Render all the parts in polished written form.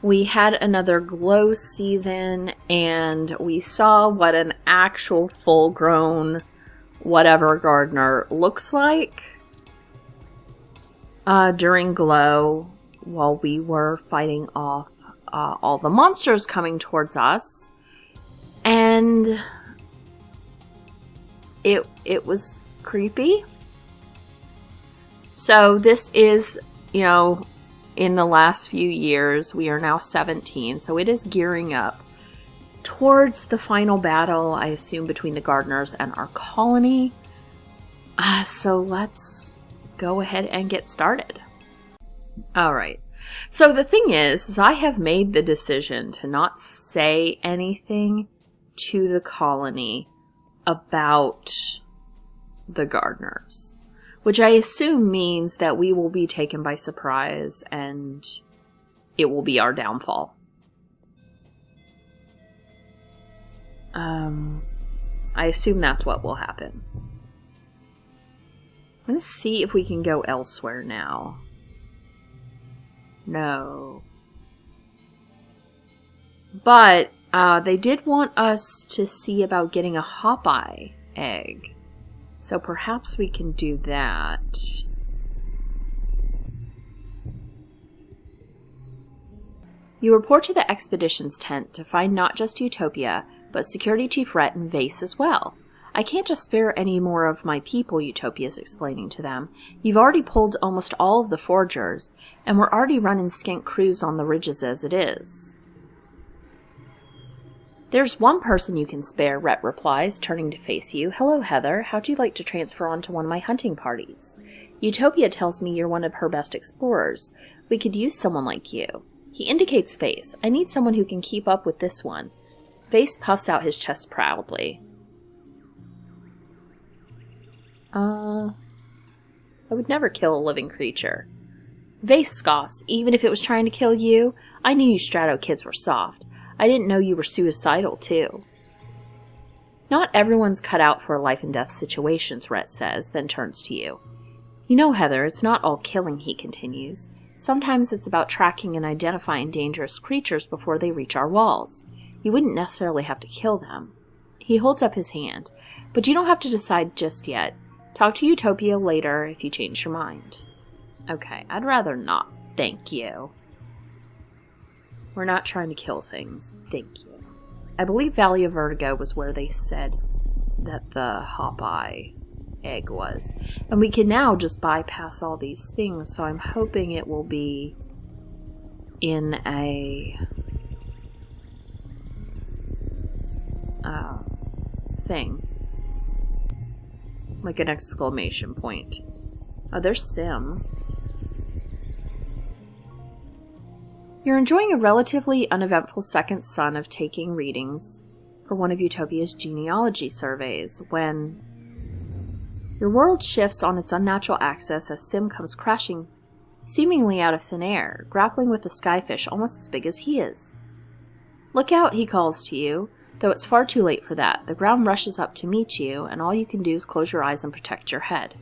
We had another glow season, and we saw what an actual full-grown whatever gardener looks like during glow while we were fighting off all the monsters coming towards us. And it was creepy. So this is, in the last few years, we are now 17, so it is gearing up towards the final battle, I assume, between the gardeners and our colony. So let's go ahead and get started. Alright, so the thing is I have made the decision to not say anything to the colony about the gardeners, which I assume means that we will be taken by surprise and it will be our downfall. I assume that's what will happen. I'm going to see if we can go elsewhere now. No. But they did want us to see about getting a Hawkeye egg. So perhaps we can do that. You report to the expedition's tent to find not just Utopia, but Security Chief Rhett and Vase as well. I can't just spare any more of my people, Utopia's explaining to them. You've already pulled almost all of the foragers, and we're already running scant crews on the ridges as it is. There's one person you can spare, Rhett replies, turning to face you. Hello, Heather. How'd you like to transfer onto one of my hunting parties? Utopia tells me you're one of her best explorers. We could use someone like you. He indicates Vase. I need someone who can keep up with this one. Vase puffs out his chest proudly. I would never kill a living creature. Vase scoffs. Even if it was trying to kill you, I knew you Strato kids were soft. I didn't know you were suicidal, too. Not everyone's cut out for life and death situations, Rhett says, then turns to you. You know, Heather, it's not all killing, he continues. Sometimes it's about tracking and identifying dangerous creatures before they reach our walls. You wouldn't necessarily have to kill them. He holds up his hand. But you don't have to decide just yet. Talk to Utopia later if you change your mind. Okay, I'd rather not. Thank you. We're not trying to kill things. Thank you. I believe Valley of Vertigo was where they said that the Hawkeye egg was. And we can now just bypass all these things, so I'm hoping it will be in a thing. Like an exclamation point. Oh, there's Sim. You're enjoying a relatively uneventful second son of taking readings for one of Utopia's genealogy surveys when your world shifts on its unnatural axis as Sim comes crashing seemingly out of thin air, grappling with a skyfish almost as big as he is. Look out, he calls to you, though it's far too late for that. The ground rushes up to meet you, and all you can do is close your eyes and protect your head.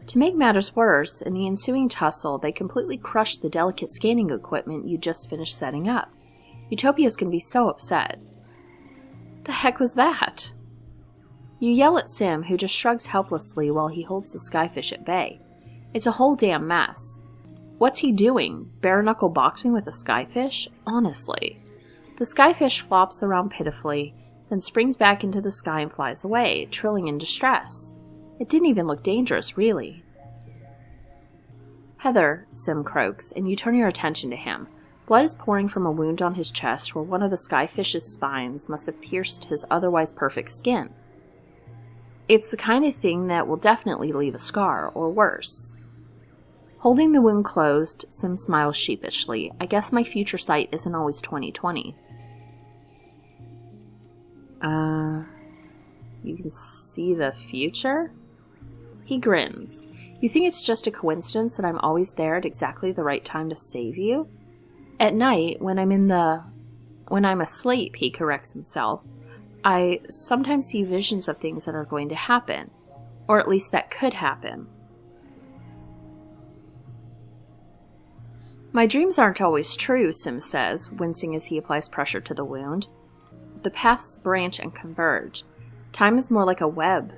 To make matters worse, in the ensuing tussle, they completely crushed the delicate scanning equipment you just finished setting up. Utopia's going to be so upset. The heck was that? You yell at Sim, who just shrugs helplessly while he holds the skyfish at bay. It's a whole damn mess. What's he doing? Bare-knuckle boxing with a skyfish? Honestly. The skyfish flops around pitifully, then springs back into the sky and flies away, trilling in distress. It didn't even look dangerous, really. Heather, Sim croaks, and you turn your attention to him. Blood is pouring from a wound on his chest where one of the skyfish's spines must have pierced his otherwise perfect skin. It's the kind of thing that will definitely leave a scar, or worse. Holding the wound closed, Sim smiles sheepishly. I guess my future sight isn't always 20/20. You can see the future? He grins. You think it's just a coincidence that I'm always there at exactly the right time to save you? At night, when I'm asleep, he corrects himself, I sometimes see visions of things that are going to happen. Or at least that could happen. My dreams aren't always true, Sim says, wincing as he applies pressure to the wound. The paths branch and converge. Time is more like a web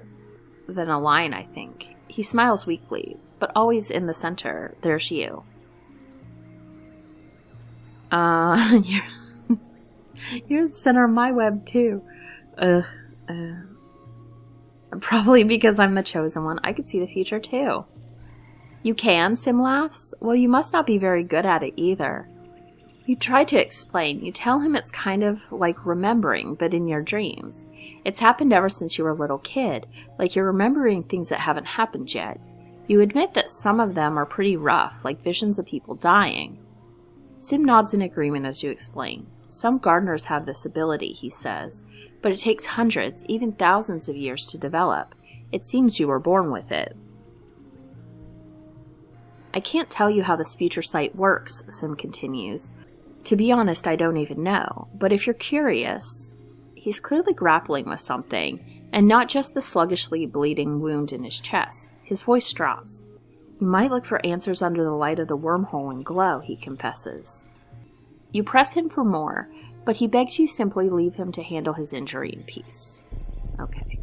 than a line, I think. He smiles weakly, but always in the center, there's you. You're the center of my web, too. Probably because I'm the chosen one. I could see the future, too. You can, Sim laughs. Well, you must not be very good at it either. You try to explain. You tell him it's kind of like remembering, but in your dreams. It's happened ever since you were a little kid, like you're remembering things that haven't happened yet. You admit that some of them are pretty rough, like visions of people dying. Sim nods in agreement as you explain. Some gardeners have this ability, he says, but it takes hundreds, even thousands of years to develop. It seems you were born with it. I can't tell you how this future sight works, Sim continues. To be honest, I don't even know, but if you're curious... He's clearly grappling with something, and not just the sluggishly bleeding wound in his chest. His voice drops. You might look for answers under the light of the wormhole and glow, he confesses. You press him for more, but he begs you simply leave him to handle his injury in peace. Okay.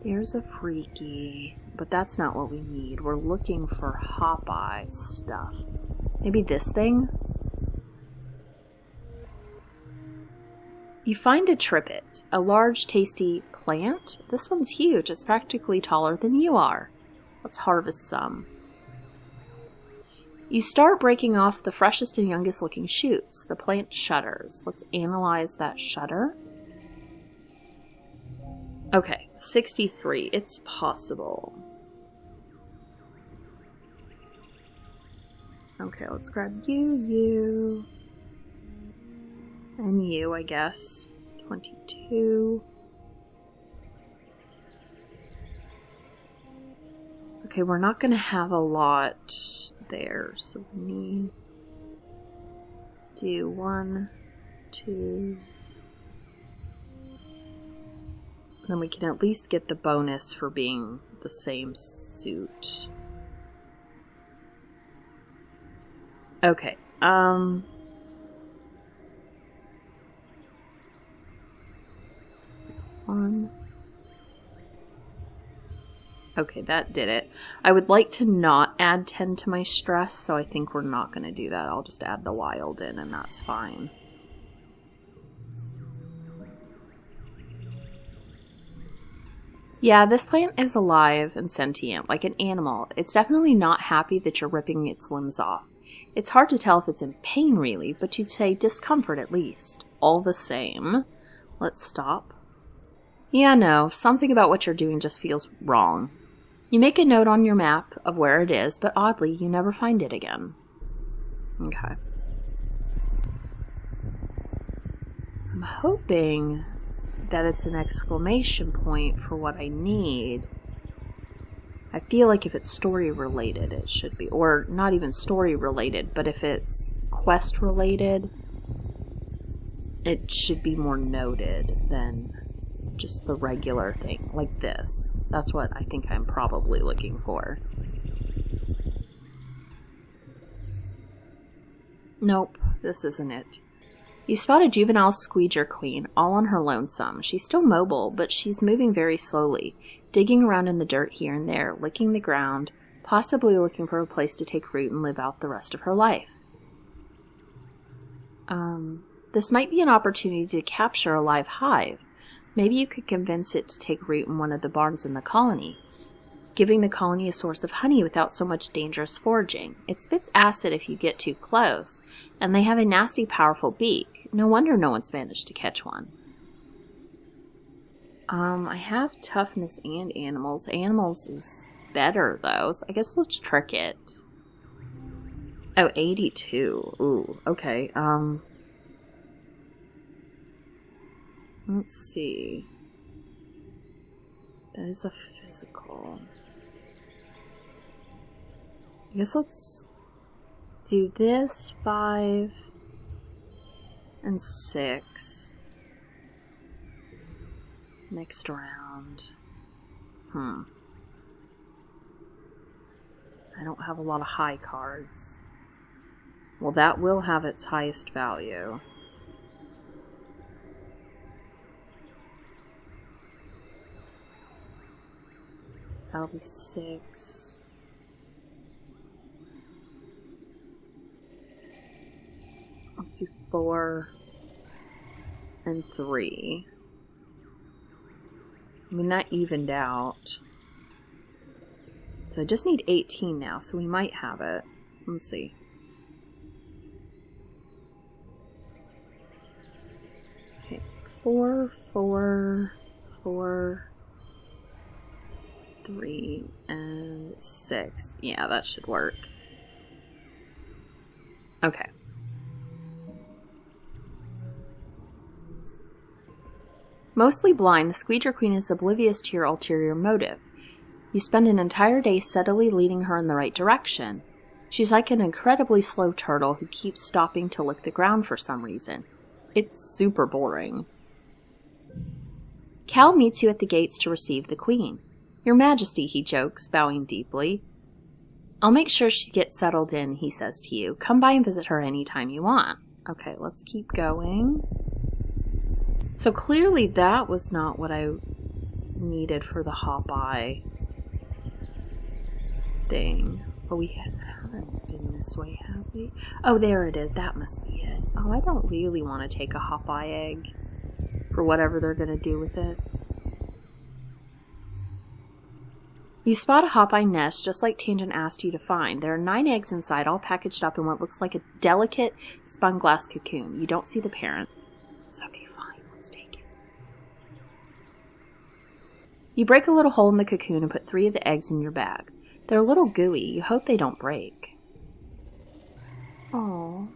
There's a freaky, but that's not what we need. We're looking for Hop-Eye stuff. Maybe this thing? You find a trippet, a large, tasty plant. This one's huge. It's practically taller than you are. Let's harvest some. You start breaking off the freshest and youngest looking shoots. The plant shudders. Let's analyze that shudder. Okay, 63. It's possible. Okay, let's grab you, and you, I guess. 22. Okay, we're not going to have a lot there, so we need... Let's do 1, 2... Then we can at least get the bonus for being the same suit. Okay, so 1. Okay, that did it. I would like to not add 10 to my stress, so I think we're not going to do that. I'll just add the wild in, and that's fine. Yeah, this plant is alive and sentient, like an animal. It's definitely not happy that you're ripping its limbs off. It's hard to tell if it's in pain, really, but you'd say discomfort at least. All the same. Let's stop. Yeah, no, something about what you're doing just feels wrong. You make a note on your map of where it is, but oddly, you never find it again. Okay. I'm hoping that it's an exclamation point for what I need. I feel like if it's story related, it should be, or not even story related, but if it's quest related, it should be more noted than just the regular thing, like this. That's what I think I'm probably looking for. Nope, this isn't it. You spot a juvenile squeeger queen, all on her lonesome. She's still mobile, but she's moving very slowly, digging around in the dirt here and there, licking the ground, possibly looking for a place to take root and live out the rest of her life. This might be an opportunity to capture a live hive. Maybe you could convince it to take root in one of the barns in the colony, giving the colony a source of honey without so much dangerous foraging. It spits acid if you get too close, and they have a nasty, powerful beak. No wonder no one's managed to catch one. I have toughness and animals. Animals is better, though, so I guess let's trick it. Oh, 82. Ooh, okay, let's see. That is a physical. I guess let's do this, 5 and 6. Next round. don't have a lot of high cards. Well, that will have its highest value. That'll be 6. I'll do 4 and 3. I mean, that evened out. So I just need 18 now, so we might have it. Let's see. Okay, 4, 4, 4, 3, and 6. Yeah, that should work. Okay. Mostly blind, the Squeeger Queen is oblivious to your ulterior motive. You spend an entire day steadily leading her in the right direction. She's like an incredibly slow turtle who keeps stopping to lick the ground for some reason. It's super boring. Cal meets you at the gates to receive the Queen. Your Majesty, he jokes, bowing deeply. I'll make sure she gets settled in, he says to you. Come by and visit her anytime you want. Okay, let's keep going. So clearly that was not what I needed for the hop-eye thing. But we haven't been this way, have we? Oh, there it is. That must be it. Oh, I don't really want to take a hop-eye egg for whatever they're going to do with it. You spot a hop-eye nest just like Tangent asked you to find. There are 9 eggs inside, all packaged up in what looks like a delicate spun glass cocoon. You don't see the parent. It's okay, fine. Take it. You break a little hole in the cocoon and put 3 of the eggs in your bag. They're a little gooey. You hope they don't break. Aww.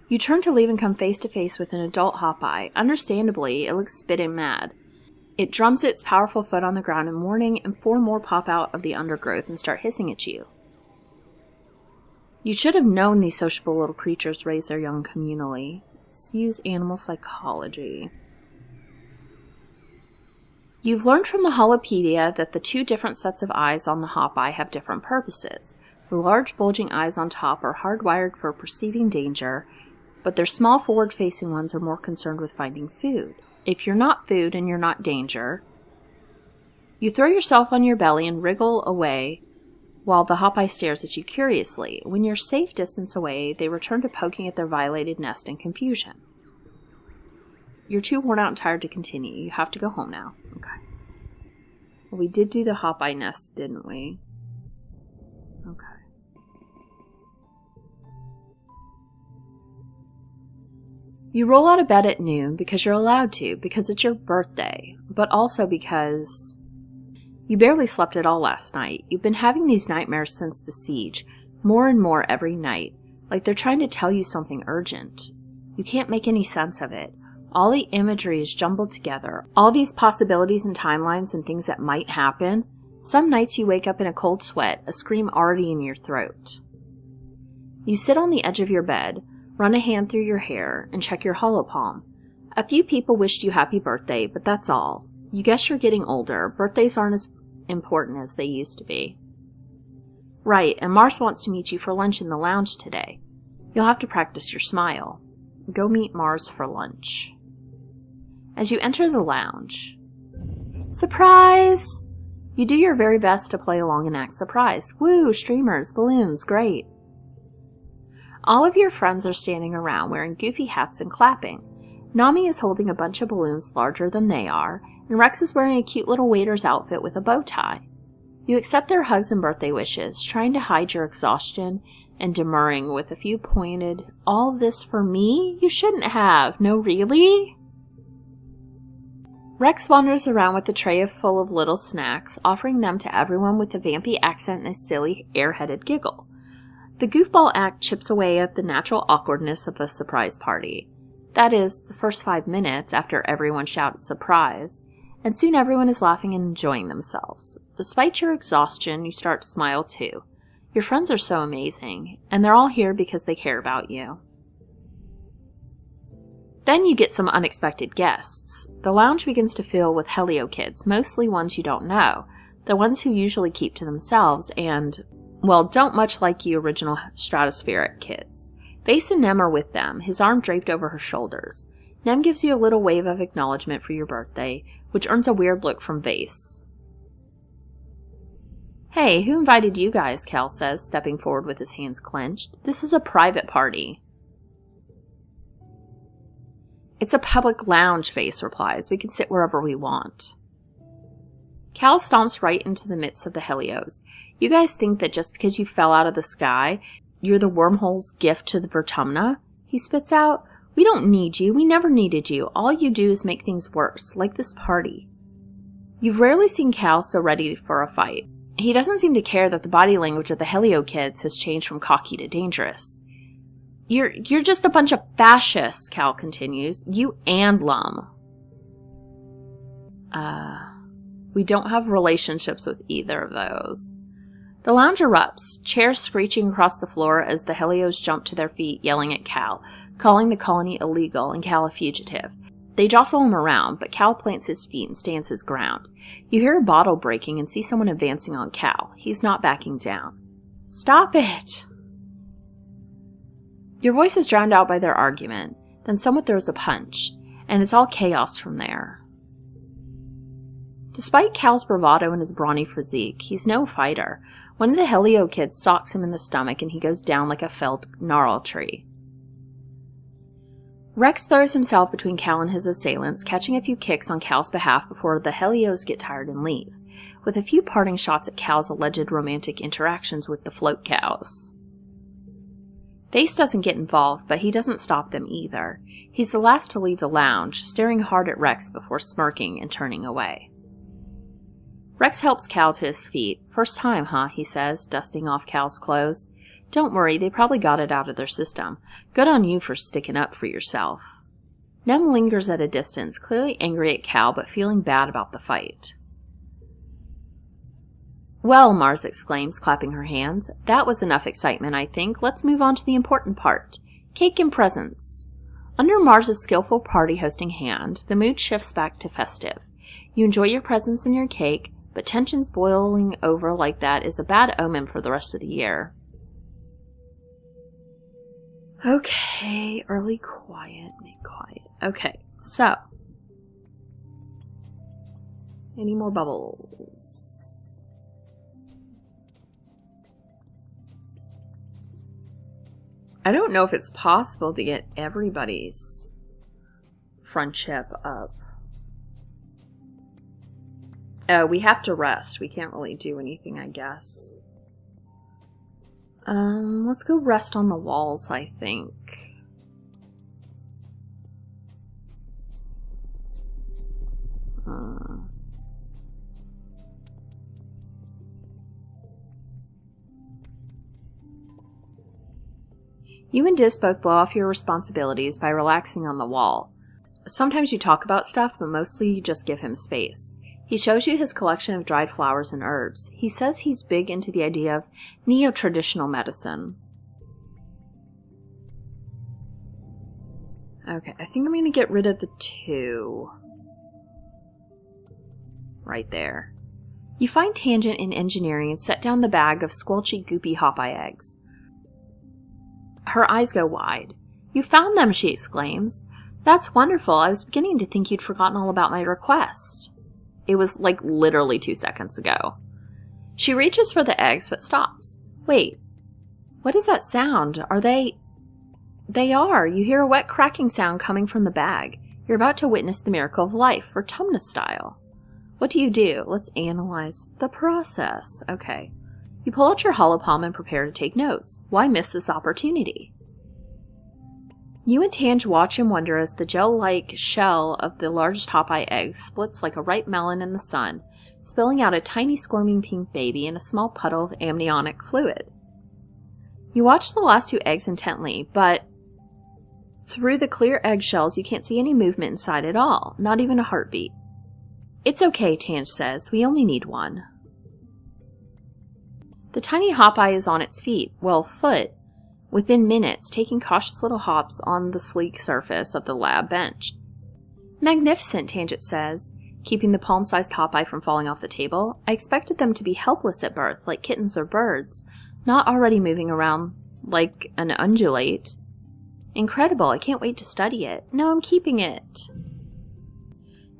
You turn to leave and come face to face with an adult hop-eye. Understandably, it looks spitting mad. It drums its powerful foot on the ground in warning, and 4 more pop out of the undergrowth and start hissing at you. You should have known these sociable little creatures raise their young communally. Let's use animal psychology. You've learned from the Holopedia that the 2 different sets of eyes on the hop-eye have different purposes. The large bulging eyes on top are hardwired for perceiving danger, but their small forward-facing ones are more concerned with finding food. If you're not food and you're not danger, you throw yourself on your belly and wriggle away while the hop-eye stares at you curiously. When you're safe distance away, they return to poking at their violated nest in confusion. You're too worn out and tired to continue. You have to go home now. Okay. Well, we did do the hop-eye nest, didn't we? Okay. You roll out of bed at noon because you're allowed to, because it's your birthday, but also because you barely slept at all last night. You've been having these nightmares since the siege, more and more every night, like they're trying to tell you something urgent. You can't make any sense of it. All the imagery is jumbled together, all these possibilities and timelines and things that might happen. Some nights you wake up in a cold sweat, a scream already in your throat. You sit on the edge of your bed, run a hand through your hair, and check your holopalm. A few people wished you happy birthday, but that's all. You guess you're getting older. Birthdays aren't as important as they used to be. Right, and Mars wants to meet you for lunch in the lounge today. You'll have to practice your smile. Go meet Mars for lunch. As you enter the lounge, surprise! You do your very best to play along and act surprised. Woo, streamers, balloons, great. All of your friends are standing around wearing goofy hats and clapping. Nami is holding a bunch of balloons larger than they are, and Rex is wearing a cute little waiter's outfit with a bow tie. You accept their hugs and birthday wishes, trying to hide your exhaustion and demurring with a few pointed, "All this for me? You shouldn't have. No, really?" Rex wanders around with a tray full of little snacks, offering them to everyone with a vampy accent and a silly, airheaded giggle. The goofball act chips away at the natural awkwardness of a surprise party. That is, the first 5 minutes after everyone shouts surprise, and soon everyone is laughing and enjoying themselves. Despite your exhaustion, you start to smile too. Your friends are so amazing, and they're all here because they care about you. Then you get some unexpected guests. The lounge begins to fill with Helio kids, mostly ones you don't know. The ones who usually keep to themselves and, well, don't much like you original stratospheric kids. Vase and Nem are with them, his arm draped over her shoulders. Nem gives you a little wave of acknowledgement for your birthday, which earns a weird look from Vase. Hey, who invited you guys, Cal says, stepping forward with his hands clenched. This is a private party. It's a public lounge, Vase replies. We can sit wherever we want. Cal stomps right into the midst of the Helios. You guys think that just because you fell out of the sky, you're the wormhole's gift to the Vertumna? He spits out. We don't need you. We never needed you. All you do is make things worse, like this party. You've rarely seen Cal so ready for a fight. He doesn't seem to care that the body language of the Helio kids has changed from cocky to dangerous. You're just a bunch of fascists, Cal continues. You and Lum. We don't have relationships with either of those. The lounge erupts, chairs screeching across the floor as the Helios jump to their feet, yelling at Cal, calling the colony illegal and Cal a fugitive. They jostle him around, but Cal plants his feet and stands his ground. You hear a bottle breaking and see someone advancing on Cal. He's not backing down. Stop it! Your voice is drowned out by their argument. Then someone throws a punch, and it's all chaos from there. Despite Cal's bravado and his brawny physique, he's no fighter. One of the Helio kids socks him in the stomach and he goes down like a felled gnarl tree. Rex throws himself between Cal and his assailants, catching a few kicks on Cal's behalf before the Helios get tired and leave, with a few parting shots at Cal's alleged romantic interactions with the float cows. Vase doesn't get involved, but he doesn't stop them either. He's the last to leave the lounge, staring hard at Rex before smirking and turning away. Rex helps Cal to his feet. First time, huh, he says, dusting off Cal's clothes. Don't worry, they probably got it out of their system. Good on you for sticking up for yourself. Nem lingers at a distance, clearly angry at Cal, but feeling bad about the fight. Well, Mars exclaims, clapping her hands. That was enough excitement, I think. Let's move on to the important part. Cake and presents. Under Mars's skillful party hosting hand, the mood shifts back to festive. You enjoy your presents and your cake, but tensions boiling over like that is a bad omen for the rest of the year. Okay, early quiet, make quiet. Okay, so. Any more bubbles? I don't know if it's possible to get everybody's friendship up. We have to rest. We can't really do anything, I guess. Let's go rest on the walls, I think. You and Dis both blow off your responsibilities by relaxing on the wall. Sometimes you talk about stuff, but mostly you just give him space. He shows you his collection of dried flowers and herbs. He says he's big into the idea of neo-traditional medicine. Okay, I think I'm going to get rid of the 2. Right there. You find Tangent in engineering and set down the bag of squelchy, goopy Hopeye eggs. Her eyes go wide. You found them, she exclaims. That's wonderful. I was beginning to think you'd forgotten all about my request. It was like literally 2 seconds ago. She reaches for the eggs but stops. Wait, what is that sound? Are they... They are. You hear a wet cracking sound coming from the bag. You're about to witness the miracle of life, Vertumna style. What do? Let's analyze the process. Okay. You pull out your holopalm and prepare to take notes. Why miss this opportunity? You and Tange watch and wonder as the gel-like shell of the largest Hopeye egg splits like a ripe melon in the sun, spilling out a tiny squirming pink baby in a small puddle of amniotic fluid. You watch the last 2 eggs intently, but through the clear eggshells you can't see any movement inside at all, not even a heartbeat. It's okay, Tange says. We only need 1. The tiny Hopeye is on its feet, well, foot, within minutes, taking cautious little hops on the sleek surface of the lab bench. Magnificent, Tangent says. keeping the palm-sized Hopeye from falling off the table. I expected them to be helpless at birth, like kittens or birds, not already moving around like an undulate. Incredible, I can't wait to study it. No, I'm keeping it.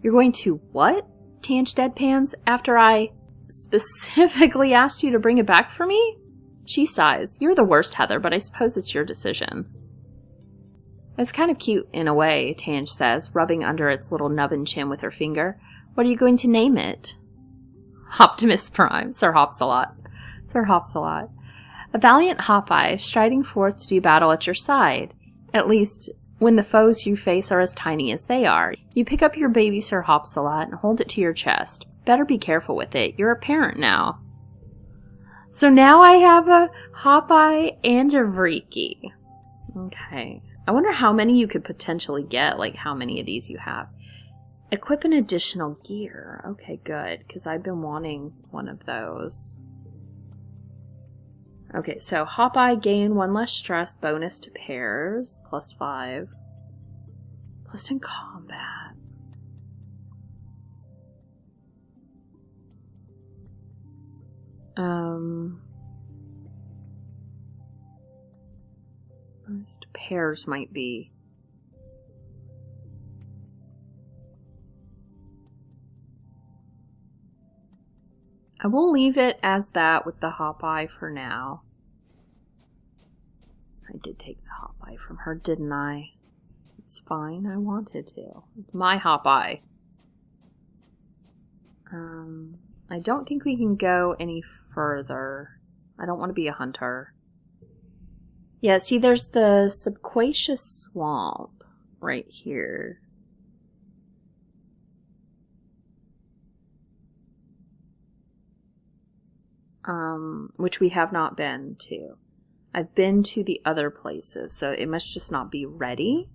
You're going to what? Tange deadpans after I specifically asked you to bring it back for me? She sighs. You're the worst, Heather, but I suppose it's your decision. It's kind of cute in a way, Tange says, rubbing under its little nubbin chin with her finger. What are you going to name it? Optimus Prime, Sir Hopsalot. Sir Hopsalot. A valiant Hopeye, striding forth to do battle at your side. At least, when the foes you face are as tiny as they are. You pick up your baby Sir Hopsalot and hold it to your chest. Better be careful with it. You're a parent now. So now I have a Hopeye and a Vriki. Okay. I wonder how many you could potentially get, like how many of these you have. Equip an additional gear. Okay, good, because I've been wanting one of those. Okay, so Hopeye gain 1 less stress bonus to pairs, +5. Plus 10 combat. Bonus to pairs might be. I will leave it as that with the Hopeye for now. I did take the Hopeye from her, didn't I? It's fine, I wanted to. It's my Hopeye. I don't think we can go any further. I don't want to be a hunter. Yeah, see, there's the Subquacious Swamp right here. Which we have not been to. I've been to the other places, so it must just not be ready.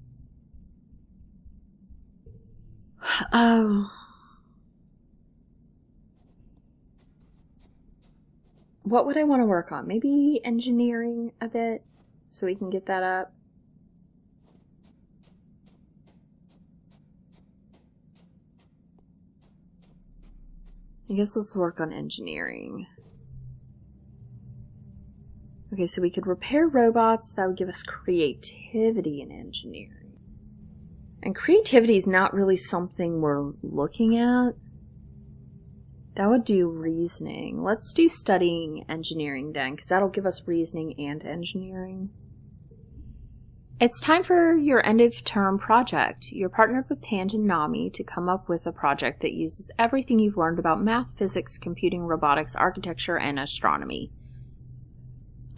What would I want to work on? Maybe engineering a bit, so we can get that up. I guess let's work on engineering. Okay, so we could repair robots. That would give us creativity in engineering. And creativity is not really something we're looking at. That would do reasoning. Let's do studying engineering then, because that'll give us reasoning and engineering. It's time for your end-of-term project. You're partnered with Tange and Nami to come up with a project that uses everything you've learned about math, physics, computing, robotics, architecture, and astronomy.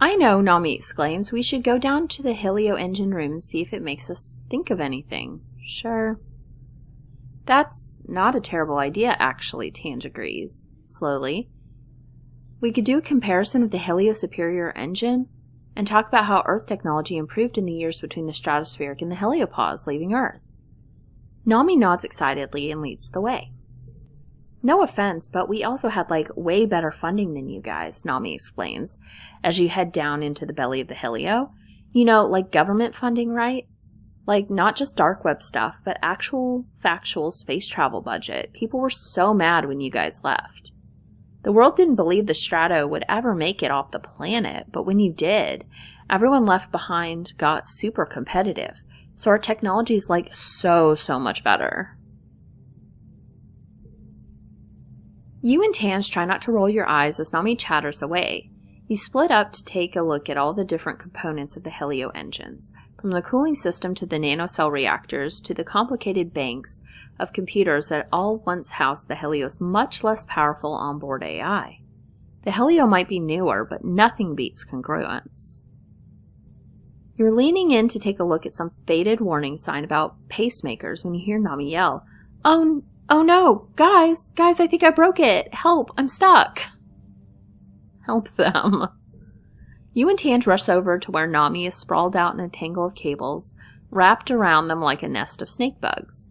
I know, Nami exclaims. We should go down to the Helio engine room and see if it makes us think of anything. Sure. That's not a terrible idea, actually, Tange agrees, slowly. We could do a comparison of the Helio Superior engine and talk about how Earth technology improved in the years between the stratospheric and the heliopause leaving Earth. Nami nods excitedly and leads the way. No offense, but we also had, way better funding than you guys, Nami explains, as you head down into the belly of the Helio. You know, government funding, right? Not just dark web stuff, but actual, factual space travel budget. People were so mad when you guys left. The world didn't believe the Strato would ever make it off the planet, but when you did, everyone left behind got super competitive. So our technology is, so much better. You and Tange try not to roll your eyes as Nami chatters away. You split up to take a look at all the different components of the Helio engines, from the cooling system to the nanocell reactors to the complicated banks of computers that all once housed the Helio's much less powerful onboard AI. The Helio might be newer, but nothing beats congruence. You're leaning in to take a look at some faded warning sign about pacemakers when you hear Nami yell, Oh no, guys, I think I broke it. Help, I'm stuck. Help them. You and Tange rush over to where Nami is sprawled out in a tangle of cables, wrapped around them like a nest of snake bugs.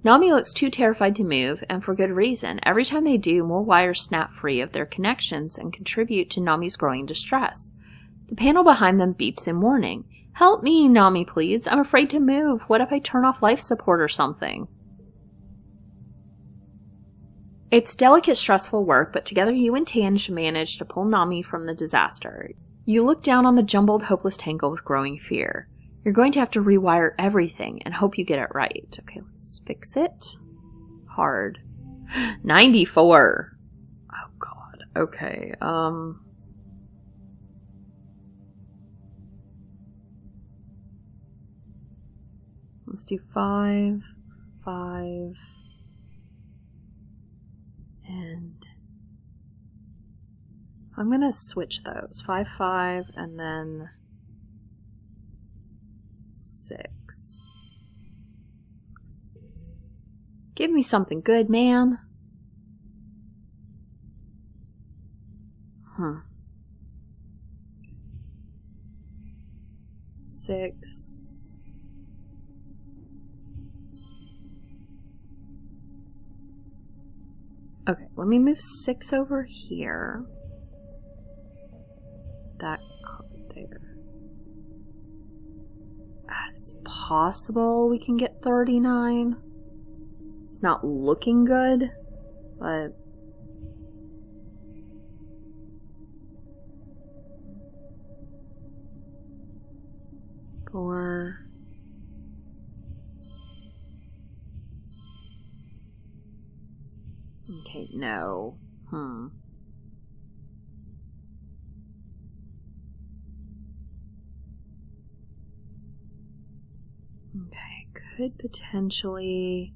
Nami looks too terrified to move, and for good reason. Every time they do, more wires snap free of their connections and contribute to Nami's growing distress. The panel behind them beeps in warning. Help me, Nami pleads. I'm afraid to move. What if I turn off life support or something? It's delicate, stressful work, but together you and Tanj manage to pull Nami from the disaster. You look down on the jumbled, hopeless tangle with growing fear. You're going to have to rewire everything and hope you get it right. Okay, let's fix it. Hard. 94. Oh, God. Okay, let's do 5, 5, and I'm going to switch those. 5, 5, and then 6. Give me something good, man. 6. Okay, let me move 6 over here. That card there. It's possible we can get 39. It's not looking good, but... Four. Okay, no. Okay, could potentially...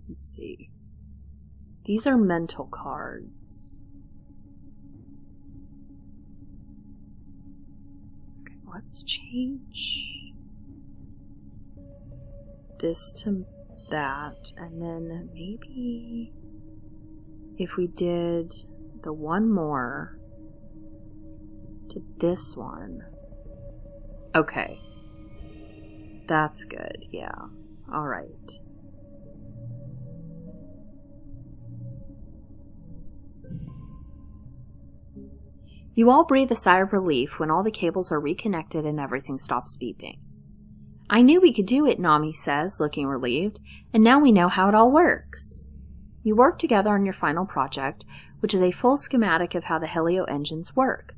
Let's see. These are mental cards. Okay, let's change this to that, and then maybe if we did the one more to this one. Okay, so that's good. Yeah, all right. You all breathe a sigh of relief when all the cables are reconnected and everything stops beeping. I knew we could do it, Nami says, looking relieved, and now we know how it all works. You work together on your final project, which is a full schematic of how the Helio engines work.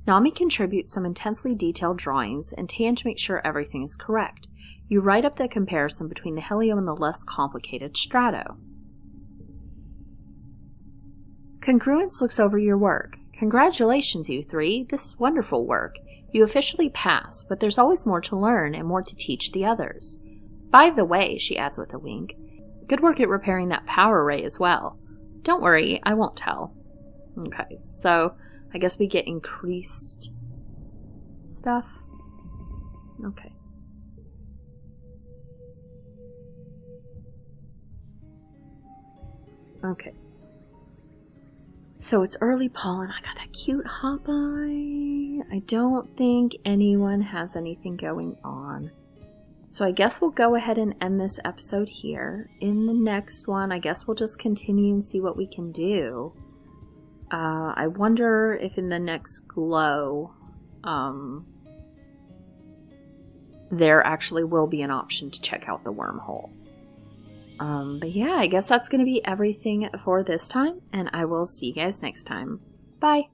Nami contributes some intensely detailed drawings, and Tanj makes sure everything is correct. You write up the comparison between the Helio and the less complicated Strato. Congruence looks over your work. Congratulations, you three. This is wonderful work. You officially pass, but there's always more to learn and more to teach the others. By the way, she adds with a wink, good work at repairing that power ray as well. Don't worry, I won't tell. Okay, so I guess we get increased stuff. Okay. Okay. So it's early pollen. I got that cute hop eye. I don't think anyone has anything going on. So I guess we'll go ahead and end this episode here. In the next one, I guess we'll just continue and see what we can do. I wonder if in the next glow, there actually will be an option to check out the wormhole. But yeah, I guess that's going to be everything for this time, and I will see you guys next time. Bye!